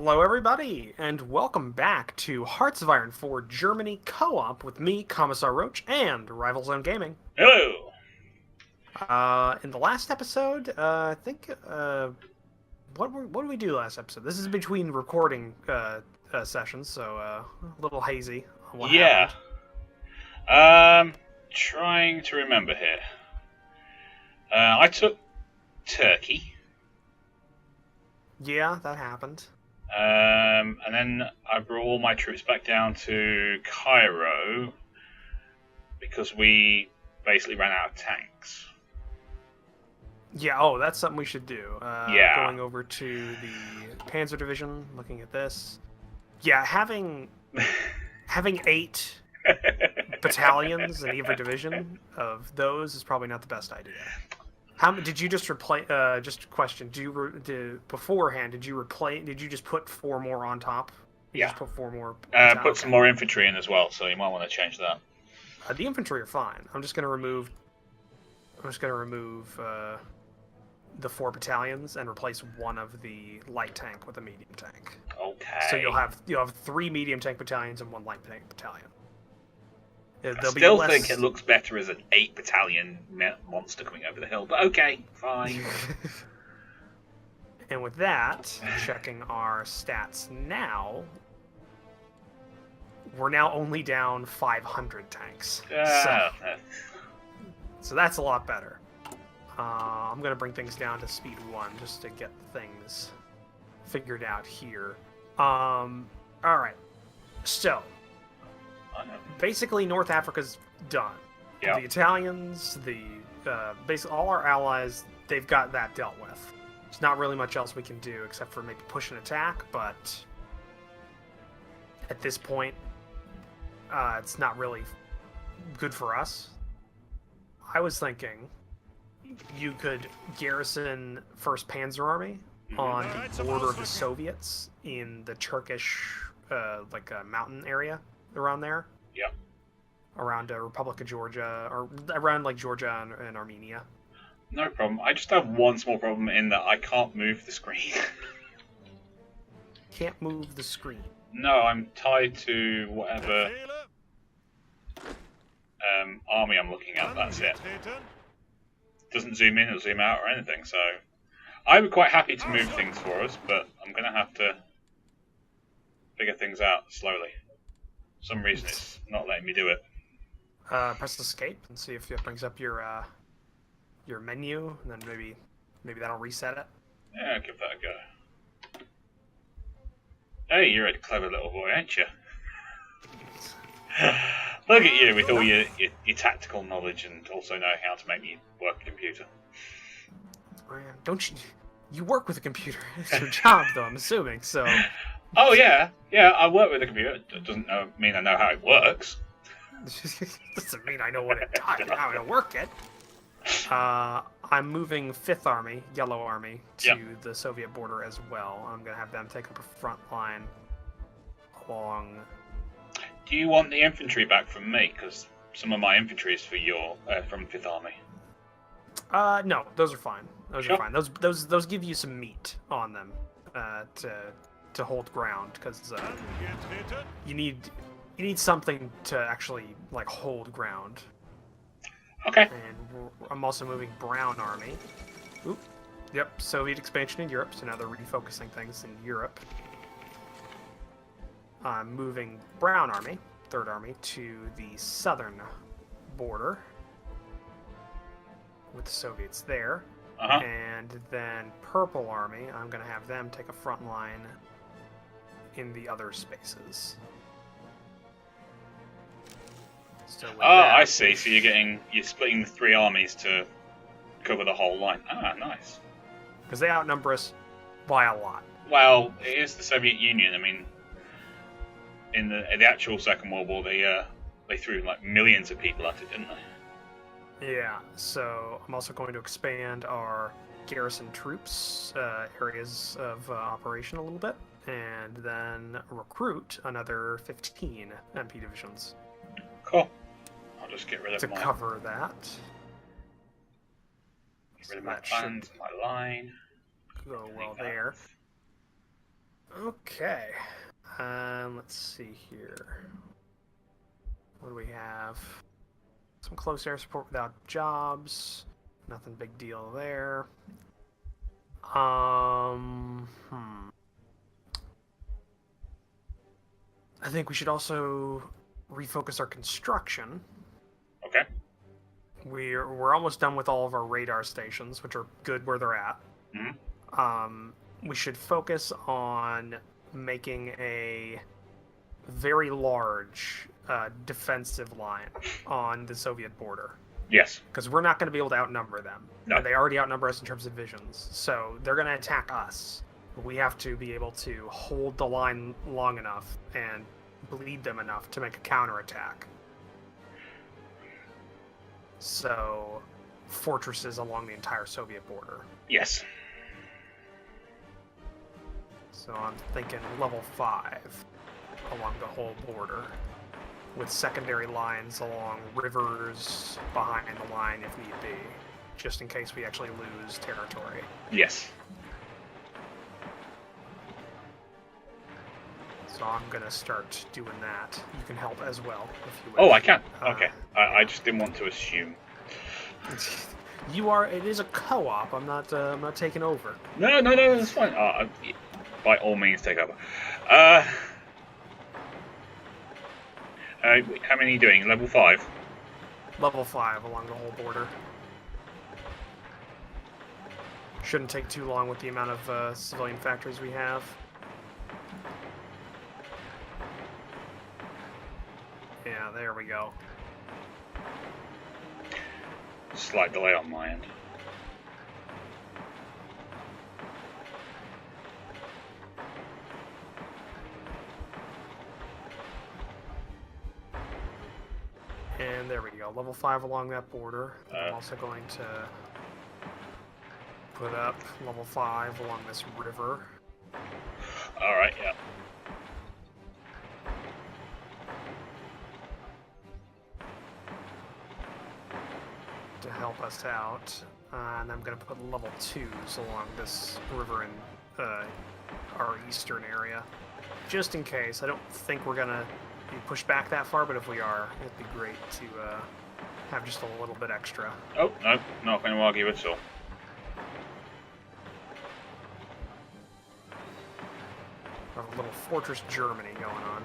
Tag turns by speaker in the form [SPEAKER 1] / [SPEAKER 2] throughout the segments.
[SPEAKER 1] Hello, everybody, and welcome back to Hearts of Iron 4 Germany Co-op with me, Commissar Roach, and Rival Zone Gaming.
[SPEAKER 2] Hello.
[SPEAKER 1] In the last episode, I think, what did we do last episode? This is between recording sessions, so a little hazy on what
[SPEAKER 2] Yeah.
[SPEAKER 1] happened.
[SPEAKER 2] Trying to remember here. I took Turkey.
[SPEAKER 1] Yeah, that happened.
[SPEAKER 2] And then I brought all my troops back down to Cairo because we basically ran out of tanks.
[SPEAKER 1] Yeah, oh, that's something we should do.
[SPEAKER 2] Yeah.
[SPEAKER 1] Going over to the Panzer Division, looking at this. Yeah, having 8 battalions in every division of those is probably not the best idea. How did you just replace? Just a question. Beforehand? Did you replace? Did you just put 4 more on top? You
[SPEAKER 2] Yeah.
[SPEAKER 1] Just put 4 more.
[SPEAKER 2] Put some more infantry in as well, so you might want to change that.
[SPEAKER 1] The infantry are fine. I'm just gonna remove. The 4 battalions and replace one of the light tank with a medium tank.
[SPEAKER 2] Okay.
[SPEAKER 1] So you'll have 3 medium tank battalions and 1 light tank battalion.
[SPEAKER 2] I still think it looks better as an 8 battalion monster coming over the hill, but okay, fine.
[SPEAKER 1] And with that, checking our stats now, we're now only down 500 tanks. So that's a lot better. I'm going to bring things down to speed 1 just to get things figured out here. Alright. So, basically North Africa's done.
[SPEAKER 2] Yep.
[SPEAKER 1] The Italians, basically all our allies, they've got that dealt with. There's not really much else we can do except for maybe push an attack, but at this point, it's not really good for us. I was thinking you could garrison 1st Panzer Army on the border of the Soviets in the Turkish, mountain area around there.
[SPEAKER 2] Yep.
[SPEAKER 1] Around Republic of Georgia, or around Georgia and Armenia.
[SPEAKER 2] No problem. I just have one small problem in that I can't move the screen.
[SPEAKER 1] Can't move the screen.
[SPEAKER 2] No, I'm tied to whatever army I'm looking at. That's it. Doesn't zoom in or zoom out or anything. So I would be quite happy to move things for us, but I'm going to have to figure things out slowly. For some reason it's not letting me do it.
[SPEAKER 1] Press escape and see if it brings up your menu, and then maybe that'll reset it.
[SPEAKER 2] Yeah, give that a go. Hey, you're a clever little boy, aren't you? Look at you with all your tactical knowledge and also know how to make me work a computer.
[SPEAKER 1] Don't you? You work with a computer. It's your job, though, I'm assuming, so...
[SPEAKER 2] Oh, yeah. Yeah, I work with a computer. It doesn't mean I know how it works.
[SPEAKER 1] Doesn't mean I know what it does, how to work it. I'm moving 5th Army, Yellow Army, to the Soviet border as well. I'm going to have them take up a front line along...
[SPEAKER 2] Do you want the infantry back from me? Because some of my infantry is for from 5th Army.
[SPEAKER 1] No, those are fine. Those
[SPEAKER 2] Sure.
[SPEAKER 1] are fine. Those give you some meat on them to hold ground, because you need something to actually hold ground.
[SPEAKER 2] Okay.
[SPEAKER 1] And I'm also moving Brown Army. Oop. Yep, Soviet expansion in Europe, so now they're refocusing things in Europe. I'm moving Brown Army, 3rd Army, to the southern border with the Soviets there.
[SPEAKER 2] Uh-huh.
[SPEAKER 1] And then Purple Army, I'm going to have them take a front line in the other spaces. So with that,
[SPEAKER 2] I see. So you're splitting the 3 armies to cover the whole line. Ah, nice.
[SPEAKER 1] because they outnumber us by a lot.
[SPEAKER 2] Well, it is the Soviet Union. I mean, in the actual Second World War, they threw millions of people at it, didn't they?
[SPEAKER 1] Yeah, so I'm also going to expand our garrison troops areas of operation a little bit, and then recruit another 15 MP divisions.
[SPEAKER 2] Cool. I'll just get rid of
[SPEAKER 1] to cover that.
[SPEAKER 2] Get rid of my plans, my line.
[SPEAKER 1] Go well there. Okay. Let's see here. What do we have? Some close air support without jobs. Nothing big deal there. I think we should also refocus our construction.
[SPEAKER 2] Okay.
[SPEAKER 1] We're almost done with all of our radar stations, which are good where they're at.
[SPEAKER 2] Mm-hmm.
[SPEAKER 1] We should focus on making a very large defensive line on the Soviet border.
[SPEAKER 2] Yes.
[SPEAKER 1] Because we're not going to be able to outnumber them.
[SPEAKER 2] No.
[SPEAKER 1] And they already outnumber us in terms of visions. So they're going to attack us. We have to be able to hold the line long enough and bleed them enough to make a counterattack. So, fortresses along the entire Soviet border.
[SPEAKER 2] Yes.
[SPEAKER 1] So I'm thinking level 5 along the whole border, with secondary lines along rivers behind the line if need be, just in case we actually lose territory.
[SPEAKER 2] Yes.
[SPEAKER 1] So I'm gonna start doing that. You can help as well if you wish.
[SPEAKER 2] Oh, I can. Okay. I just didn't want to assume.
[SPEAKER 1] You are. It is a co-op. I'm not taking over.
[SPEAKER 2] No, that's fine. By all means, take over. How many are you doing? Level 5?
[SPEAKER 1] Level 5 along the whole border. Shouldn't take too long with the amount of civilian factories we have. Yeah, there we go.
[SPEAKER 2] Slight delay on my end.
[SPEAKER 1] And there we go. Level 5 along that border. I'm also going to put up level 5 along this river.
[SPEAKER 2] Alright, yeah.
[SPEAKER 1] To help us out. And I'm going to put level 2s along this river in our eastern area. Just in case. I don't think we're going to be pushed back that far, but if we are, it'd be great to have just a little bit extra.
[SPEAKER 2] Oh, no, not going to argue at all.
[SPEAKER 1] A little Fortress Germany going on.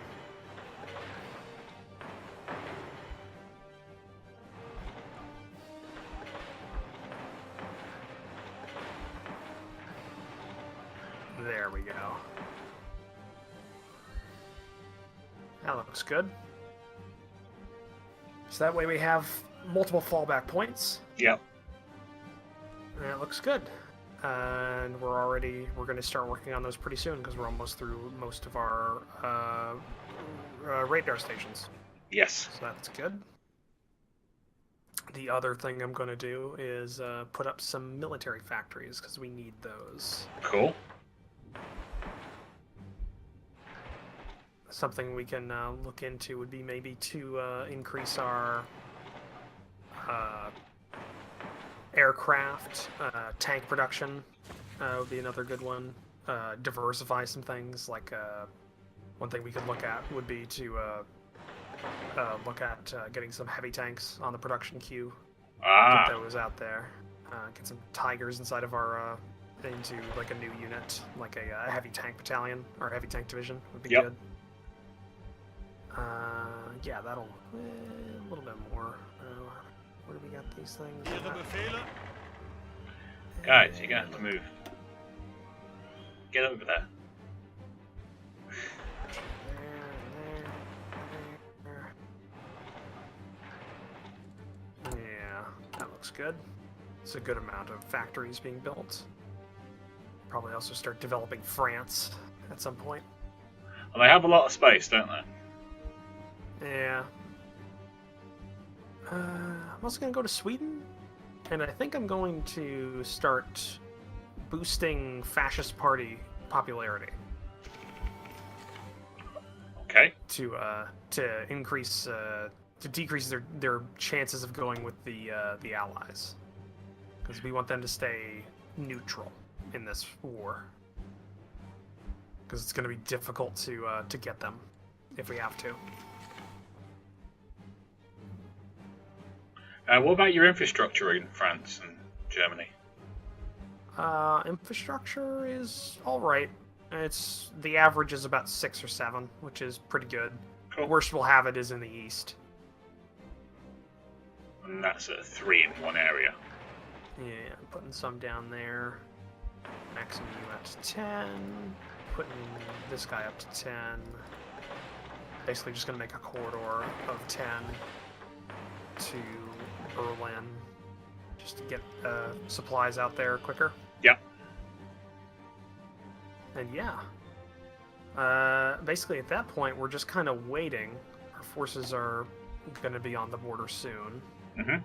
[SPEAKER 1] There we go. That looks good. So that way we have multiple fallback points.
[SPEAKER 2] Yep.
[SPEAKER 1] And it looks good. And we're going to start working on those pretty soon because we're almost through most of our radar stations.
[SPEAKER 2] Yes.
[SPEAKER 1] So that's good. The other thing I'm going to do is put up some military factories because we need those.
[SPEAKER 2] Cool.
[SPEAKER 1] Something we can look into would be maybe to increase our aircraft, tank production would be another good one. Diversify some things, like one thing we could look at would be to look at getting some heavy tanks on the production queue.
[SPEAKER 2] Ah.
[SPEAKER 1] Get those out there. Get some Tigers inside of our into like a new unit, like a heavy tank battalion or heavy tank division would be good. Yeah, that'll a little bit more. Where do we got these things?
[SPEAKER 2] Guys, you're gonna have to move. Get over there.
[SPEAKER 1] Yeah, that looks good. It's a good amount of factories being built. Probably also start developing France at some point.
[SPEAKER 2] Well, they have a lot of space, don't they?
[SPEAKER 1] Yeah. I'm also going to go to Sweden, and I think I'm going to start boosting Fascist Party popularity.
[SPEAKER 2] Okay.
[SPEAKER 1] To increase, to decrease their chances of going with the Allies, because we want them to stay neutral in this war. because it's going to be difficult to get them if we have to.
[SPEAKER 2] What about your infrastructure in France and Germany?
[SPEAKER 1] Infrastructure is all right. The average is about 6 or 7, which is pretty good.
[SPEAKER 2] Cool.
[SPEAKER 1] Worst we'll have it is in the east.
[SPEAKER 2] And that's a 3 in one area.
[SPEAKER 1] Yeah, putting some down there. Maximum you up to 10. Putting this guy up to 10. Basically just going to make a corridor of 10 to Berlin. Just to get supplies out there quicker.
[SPEAKER 2] Yep.
[SPEAKER 1] And yeah. Basically at that point, we're just kind of waiting. Our forces are going to be on the border soon.
[SPEAKER 2] Mm-hmm.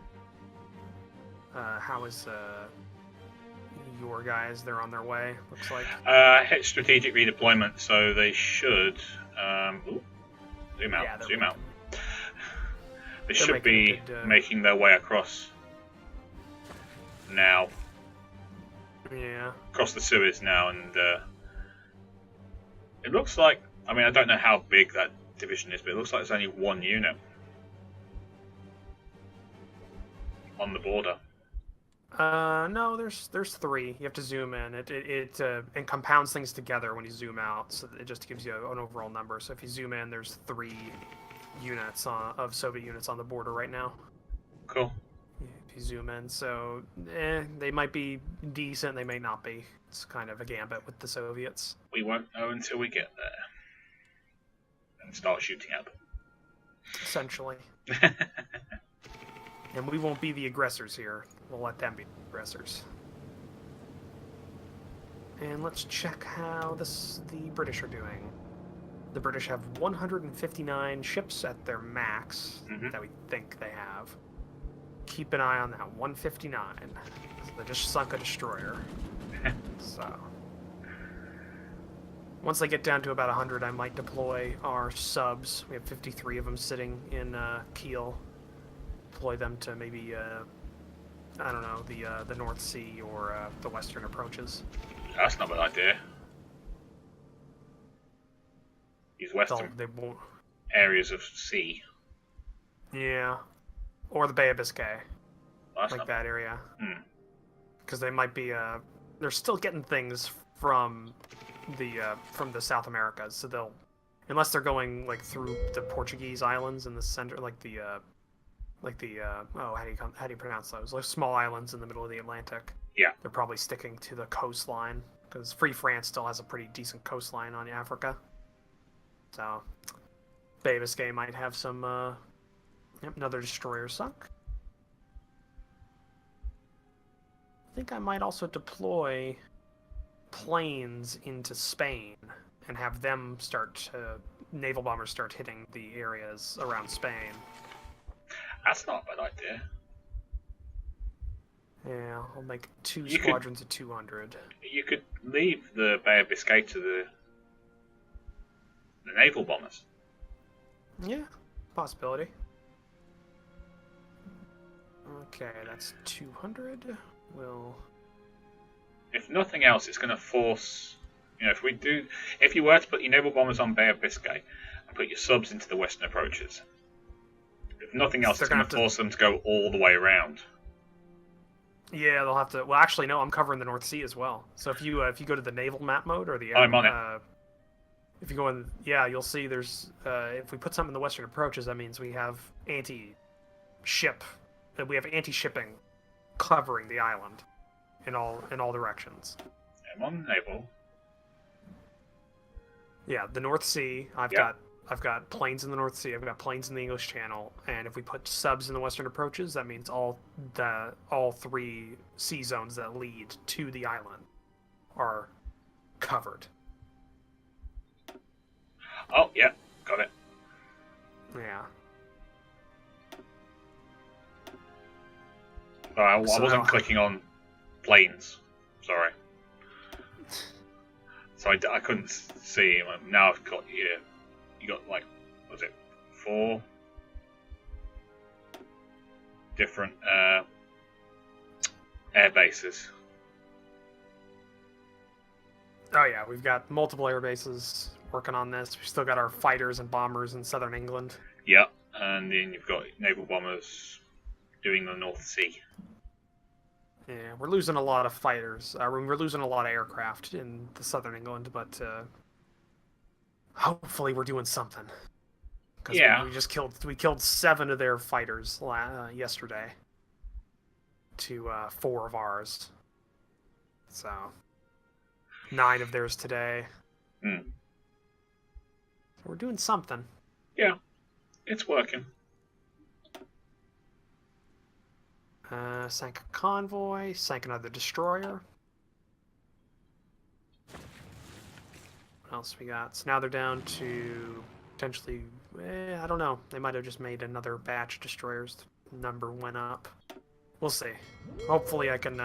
[SPEAKER 1] How is your guys? They're on their way, looks like.
[SPEAKER 2] Hit strategic redeployment, so they should... zoom out,
[SPEAKER 1] Yeah,
[SPEAKER 2] zoom out. They
[SPEAKER 1] They're
[SPEAKER 2] should be making their way across now.
[SPEAKER 1] Yeah.
[SPEAKER 2] Across the Suez now, and it looks like... I mean, I don't know how big that division is, but it looks like there's only 1 unit on the border.
[SPEAKER 1] No, there's 3. You have to zoom in. It and compounds things together when you zoom out, so it just gives you an overall number. So if you zoom in, there's 3 units of Soviet units on the border right now.
[SPEAKER 2] Cool.
[SPEAKER 1] If you zoom in, so they might be decent, they may not be. It's kind of a gambit with the Soviets.
[SPEAKER 2] We won't know until we get there and start shooting at them.
[SPEAKER 1] Essentially. And we won't be the aggressors here. We'll let them be the aggressors. And let's check how the British are doing. The British have 159 ships at their max that we think they have. Keep an eye on that 159. So they just sunk a destroyer. So once they get down to about 100, I might deploy our subs. We have 53 of them sitting in Kiel. Deploy them to maybe I don't know, the North Sea or the western approaches.
[SPEAKER 2] That's not a bad idea. These western areas of sea.
[SPEAKER 1] Yeah. Or the Bay of Biscay.
[SPEAKER 2] Well,
[SPEAKER 1] like that area.
[SPEAKER 2] Hmm.
[SPEAKER 1] Because they might be, they're still getting things from the South Americas, so they'll, unless they're going, like, through the Portuguese islands in the center, how do you pronounce those? Like small islands in the middle of the Atlantic.
[SPEAKER 2] Yeah.
[SPEAKER 1] They're probably sticking to the coastline, because Free France still has a pretty decent coastline on Africa. So, Bay of Biscay might have some, another destroyer sunk. I think I might also deploy planes into Spain and have them naval bombers start hitting the areas around Spain.
[SPEAKER 2] That's not a bad idea.
[SPEAKER 1] Yeah, I'll make 2 squadrons of 200.
[SPEAKER 2] You could leave the Bay of Biscay to the naval bombers.
[SPEAKER 1] Yeah, possibility. Okay, that's 200.
[SPEAKER 2] If nothing else, it's going to force... if you were to put your naval bombers on Bay of Biscay and put your subs into the western approaches, if nothing else, it's going to force them to go all the way around. Yeah,
[SPEAKER 1] they'll have to... Well, actually, no, I'm covering the North Sea as well. So if you go to the naval map mode or the...
[SPEAKER 2] I'm on it.
[SPEAKER 1] If you go in... Yeah, you'll see there's... if we put something in the western approaches, that means we have anti-ship... We have anti-shipping covering the island in all directions.
[SPEAKER 2] I'm on naval.
[SPEAKER 1] Yeah, the North Sea. I've got planes in the North Sea. I've got planes in the English Channel, and if we put subs in the western approaches, that means all 3 sea zones that lead to the island are covered.
[SPEAKER 2] Oh yeah, got it.
[SPEAKER 1] Yeah.
[SPEAKER 2] I wasn't clicking on planes. Sorry. So I couldn't see. Now I've got here. You got like, what was it, 4 different air bases.
[SPEAKER 1] Oh yeah, we've got multiple air bases working on this. We've still got our fighters and bombers in southern England.
[SPEAKER 2] Yep, and then you've got naval bombers doing the North Sea.
[SPEAKER 1] Yeah, we're losing a lot of fighters. We're losing a lot of aircraft in the southern England, but hopefully we're doing something. Because
[SPEAKER 2] Yeah.
[SPEAKER 1] we killed 7 of their fighters yesterday to 4 of ours. So 9 of theirs today.
[SPEAKER 2] Hmm.
[SPEAKER 1] We're doing something.
[SPEAKER 2] Yeah, it's working.
[SPEAKER 1] Sank a convoy, sank another destroyer. What else we got? So now they're down to potentially, I don't know. They might have just made another batch of destroyers. The number went up. We'll see. Hopefully I can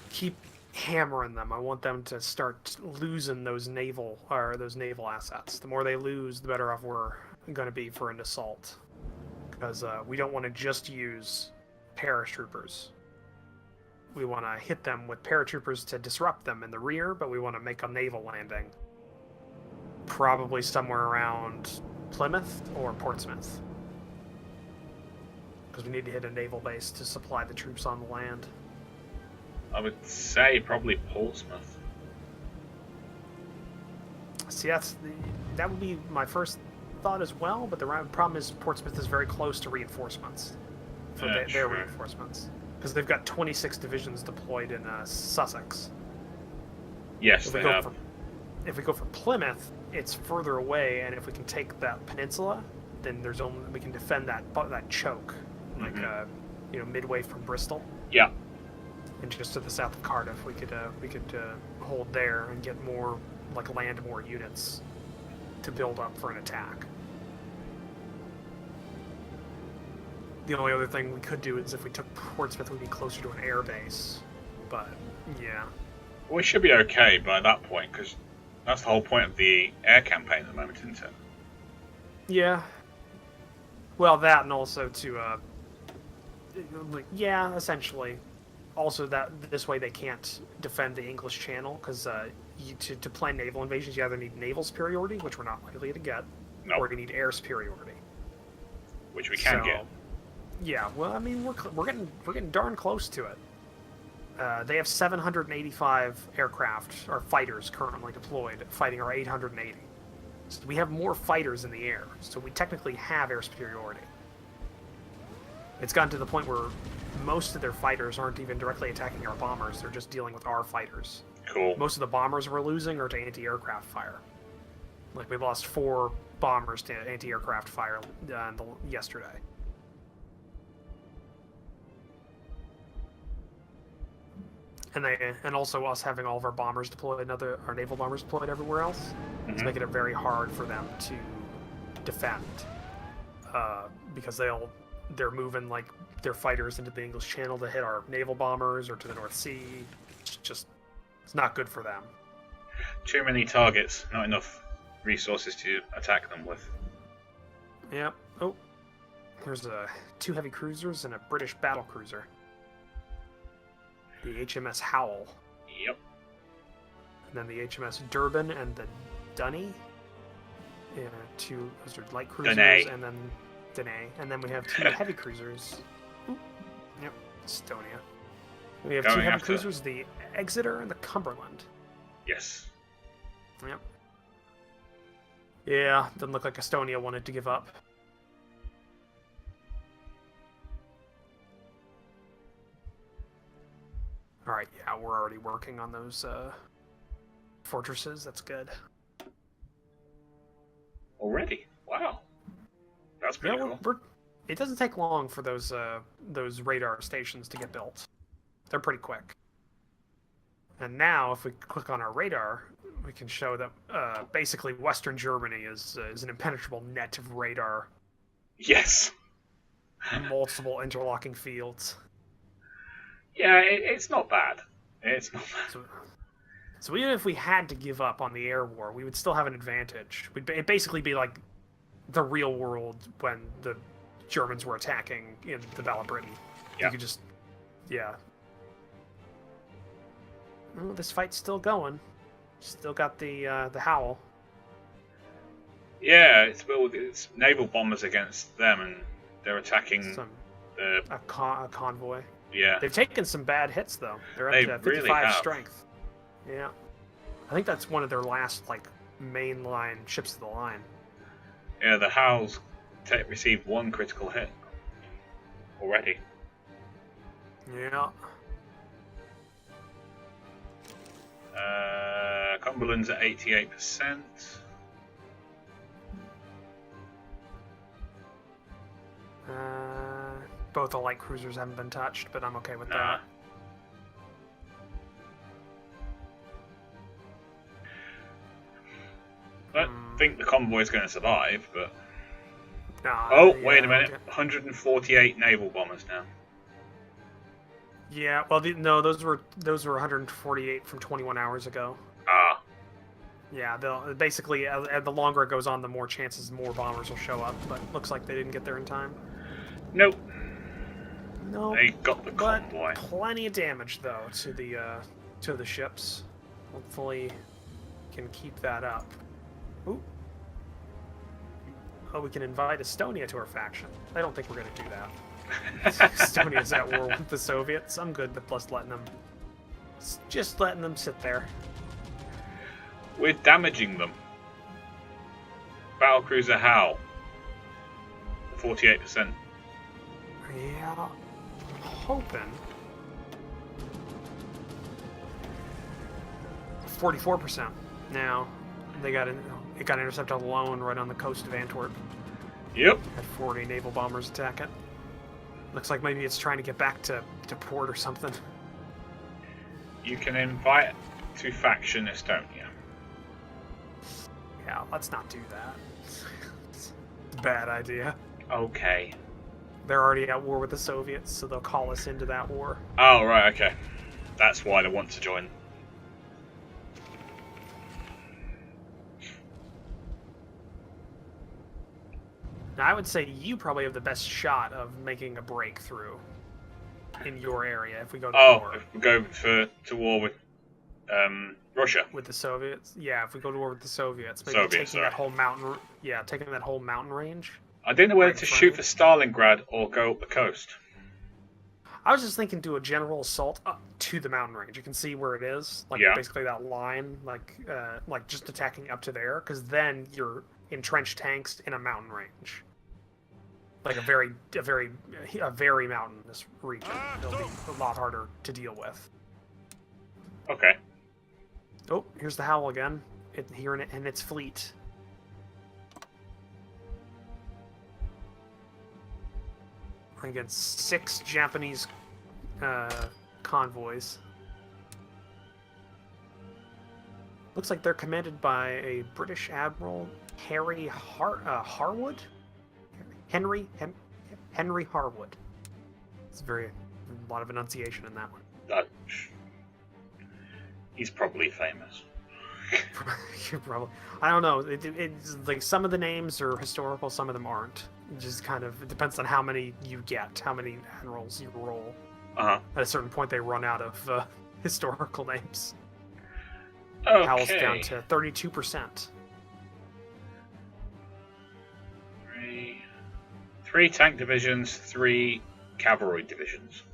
[SPEAKER 1] keep hammering them. I want them to start losing those naval assets. The more they lose, the better off we're going to be for an assault. Because we don't want to just use paratroopers. We want to hit them with paratroopers to disrupt them in the rear, but we want to make a naval landing. Probably somewhere around Plymouth or Portsmouth. Because we need to hit a naval base to supply the troops on the land.
[SPEAKER 2] I would say probably Portsmouth.
[SPEAKER 1] See, that would be my first thought as well, but the problem is Portsmouth is very close to reinforcements. For their reinforcements. Because they've got 26 divisions deployed in Sussex.
[SPEAKER 2] Yes, they have.
[SPEAKER 1] If we go for Plymouth, it's further away, and if we can take that peninsula, then we can defend that choke, like midway from Bristol.
[SPEAKER 2] Yeah.
[SPEAKER 1] And just to the south of Cardiff, we could hold there and get more, land more units to build up for an attack. The only other thing we could do is if we took Portsmouth, we'd be closer to an air base. But, yeah.
[SPEAKER 2] We should be okay by that point, because that's the whole point of the air campaign at the moment, isn't it?
[SPEAKER 1] Yeah. Well, that and also to, yeah, essentially. Also, that this way they can't defend the English Channel, because to plan naval invasions, you either need naval superiority, which we're not likely to get, or you need air superiority.
[SPEAKER 2] Which we can get.
[SPEAKER 1] Yeah, well, I mean, we're getting darn close to it. They have 785 aircraft or fighters currently deployed, fighting our 880. So we have more fighters in the air, so we technically have air superiority. It's gotten to the point where most of their fighters aren't even directly attacking our bombers; they're just dealing with our fighters.
[SPEAKER 2] Cool.
[SPEAKER 1] Most of the bombers we're losing are to anti-aircraft fire. We lost 4 bombers to anti-aircraft fire yesterday. And also us having all of our bombers deployed, our naval bombers deployed everywhere else, is making it very hard for them to defend, because they're moving their fighters into the English Channel to hit our naval bombers or to the North Sea. It's not good for them.
[SPEAKER 2] Too many targets, not enough resources to attack them with.
[SPEAKER 1] Yep. Oh, there's 2 heavy cruisers and a British battle cruiser. The HMS Howell.
[SPEAKER 2] Yep.
[SPEAKER 1] And then the HMS Durban and the Dunny. Yeah, 2 those are light cruisers, and then Danae. And then we have 2 heavy cruisers. Ooh. Yep, Estonia. We have 2 heavy cruisers, the Exeter and the Cumberland.
[SPEAKER 2] Yes.
[SPEAKER 1] Yep. Yeah, doesn't look like Estonia wanted to give up. Alright, yeah, we're already working on those fortresses. That's good.
[SPEAKER 2] Already? Wow. That's pretty cool.
[SPEAKER 1] It doesn't take long for those radar stations to get built. They're pretty quick. And now, if we click on our radar, we can show that basically Western Germany is an impenetrable net of radar.
[SPEAKER 2] Yes.
[SPEAKER 1] Multiple interlocking fields.
[SPEAKER 2] Yeah, it's not bad. It's not bad.
[SPEAKER 1] So even if we had to give up on the air war, we would still have an advantage. It'd basically be like the real world when the Germans were attacking in the Battle of Britain.
[SPEAKER 2] Yeah.
[SPEAKER 1] You could just, yeah. Oh, this fight's still going. Still got the Howl.
[SPEAKER 2] Yeah, it's naval bombers against them, and they're attacking the
[SPEAKER 1] A convoy.
[SPEAKER 2] yeah.
[SPEAKER 1] They've taken some bad hits though. They're up
[SPEAKER 2] They
[SPEAKER 1] to 55
[SPEAKER 2] really have.
[SPEAKER 1] strength. Yeah, I think that's one of their last like mainline ships of the line.
[SPEAKER 2] Yeah, the Howls received 1 critical hit already.
[SPEAKER 1] Yeah.
[SPEAKER 2] Cumberland's at 88%.
[SPEAKER 1] Both the light cruisers haven't been touched, but I'm okay with
[SPEAKER 2] Nah.
[SPEAKER 1] that.
[SPEAKER 2] I don't think the convoy's going to survive, but...
[SPEAKER 1] Nah,
[SPEAKER 2] Oh,
[SPEAKER 1] yeah,
[SPEAKER 2] wait a minute.
[SPEAKER 1] okay.
[SPEAKER 2] 148 naval bombers now.
[SPEAKER 1] Yeah, well, no, those were 148 from 21 hours ago.
[SPEAKER 2] Ah.
[SPEAKER 1] Yeah, they'll basically, the longer it goes on, the more chances more bombers will show up. But looks like they didn't get there in time.
[SPEAKER 2] Nope.
[SPEAKER 1] No,
[SPEAKER 2] They got the
[SPEAKER 1] but
[SPEAKER 2] convoy.
[SPEAKER 1] plenty of damage though to the ships. Hopefully, can keep that up. Ooh. Oh, we can invite Estonia to our faction. I don't think we're going to do that. Estonia's at war with the Soviets. I'm good with just letting them sit there.
[SPEAKER 2] We're damaging them. Battlecruiser Howl. 48%.
[SPEAKER 1] Yeah, hoping. 44% now. It got intercepted alone right on the coast of Antwerp.
[SPEAKER 2] Yep.
[SPEAKER 1] Had 40 naval bombers attack it. Looks like maybe it's trying to get back to port or something.
[SPEAKER 2] You can invite to faction Estonia.
[SPEAKER 1] Yeah, let's not do that. It's a bad idea.
[SPEAKER 2] Okay.
[SPEAKER 1] They're already at war with the Soviets, so they'll call us into that war.
[SPEAKER 2] Oh, right, okay. That's why they want to join.
[SPEAKER 1] Now, I would say you probably have the best shot of making a breakthrough in your area if we go to war.
[SPEAKER 2] If we go to war with Russia.
[SPEAKER 1] With the Soviets? Yeah, if we go to war with the Soviets. Maybe
[SPEAKER 2] Soviets,
[SPEAKER 1] taking that whole mountain... Yeah, taking that whole mountain range.
[SPEAKER 2] I didn't know whether
[SPEAKER 1] Right
[SPEAKER 2] to
[SPEAKER 1] in front
[SPEAKER 2] shoot
[SPEAKER 1] of
[SPEAKER 2] for Stalingrad or go up the coast.
[SPEAKER 1] I was just thinking do a general assault up to the mountain range. You can see where it is. Like,
[SPEAKER 2] Yeah.
[SPEAKER 1] basically that line, like just attacking up to there, because then you're entrenched tanks in a mountain range. Like a very mountainous region. It'll be a lot harder to deal with.
[SPEAKER 2] Okay.
[SPEAKER 1] Oh, here's the Howl again. Here in its fleet. Against 6 Japanese convoys. Looks like they're commanded by a British Admiral, Henry Harwood. Henry Harwood. It's a lot of enunciation in that one.
[SPEAKER 2] He's probably famous.
[SPEAKER 1] Probably. I don't know. It's like some of the names are historical, some of them aren't. It just kind of it depends on how many you get, how many admirals you roll.
[SPEAKER 2] Uh-huh.
[SPEAKER 1] At a certain point, they run out of historical names.
[SPEAKER 2] Okay.
[SPEAKER 1] Howl's down to 32%.
[SPEAKER 2] 3 tank divisions, 3 cavalry divisions.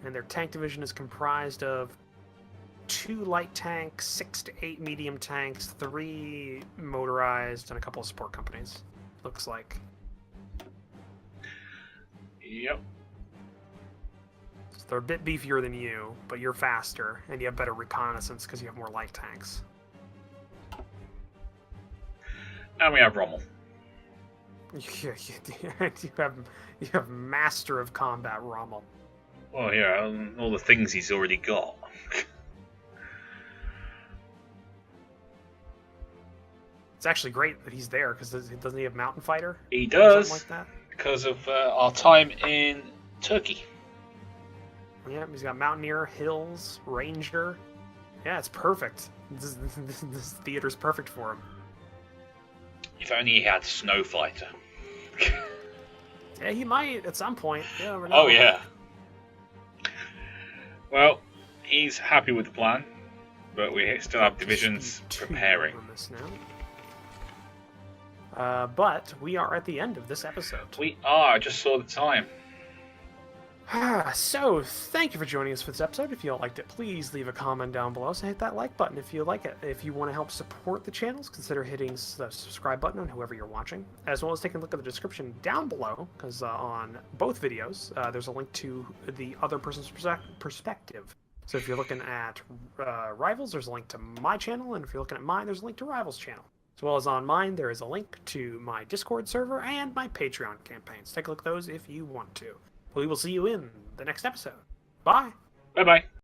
[SPEAKER 1] And their tank division is comprised of 2 light tanks, 6 to 8 medium tanks, 3 motorized, and a couple of support companies. Looks like.
[SPEAKER 2] Yep.
[SPEAKER 1] So they're a bit beefier than you, but you're faster, and you have better reconnaissance because you have more light tanks.
[SPEAKER 2] And we have Rommel.
[SPEAKER 1] you have master of combat Rommel.
[SPEAKER 2] Oh yeah, all the things he's already got.
[SPEAKER 1] It's actually great that he's there because doesn't he have Mountain Fighter?
[SPEAKER 2] He does,
[SPEAKER 1] something like that.
[SPEAKER 2] because of our time in Turkey.
[SPEAKER 1] Yeah, he's got Mountaineer, Hills, Ranger. Yeah, it's perfect. This theater's perfect for him.
[SPEAKER 2] If only he had Snow Fighter.
[SPEAKER 1] Yeah, he might at some point. Yeah, never know.
[SPEAKER 2] Oh yeah. Well, he's happy with the plan, but we still have divisions
[SPEAKER 1] Speed 2
[SPEAKER 2] preparing.
[SPEAKER 1] on this now. But we are at the end of this episode.
[SPEAKER 2] We are. I just saw the time.
[SPEAKER 1] So, thank you for joining us for this episode. If you liked it, please leave a comment down below. So hit that like button if you like it. If you want to help support the channels, consider hitting the subscribe button on whoever you're watching, as well as taking a look at the description down below, because on both videos, there's a link to the other person's perspective. So if you're looking at Rivals, there's a link to my channel, and if you're looking at mine, there's a link to Rivals' channel. As well as on mine, there is a link to my Discord server and my Patreon campaigns. Take a look at those if you want to. We will see you in the next episode. Bye.
[SPEAKER 2] Bye-bye.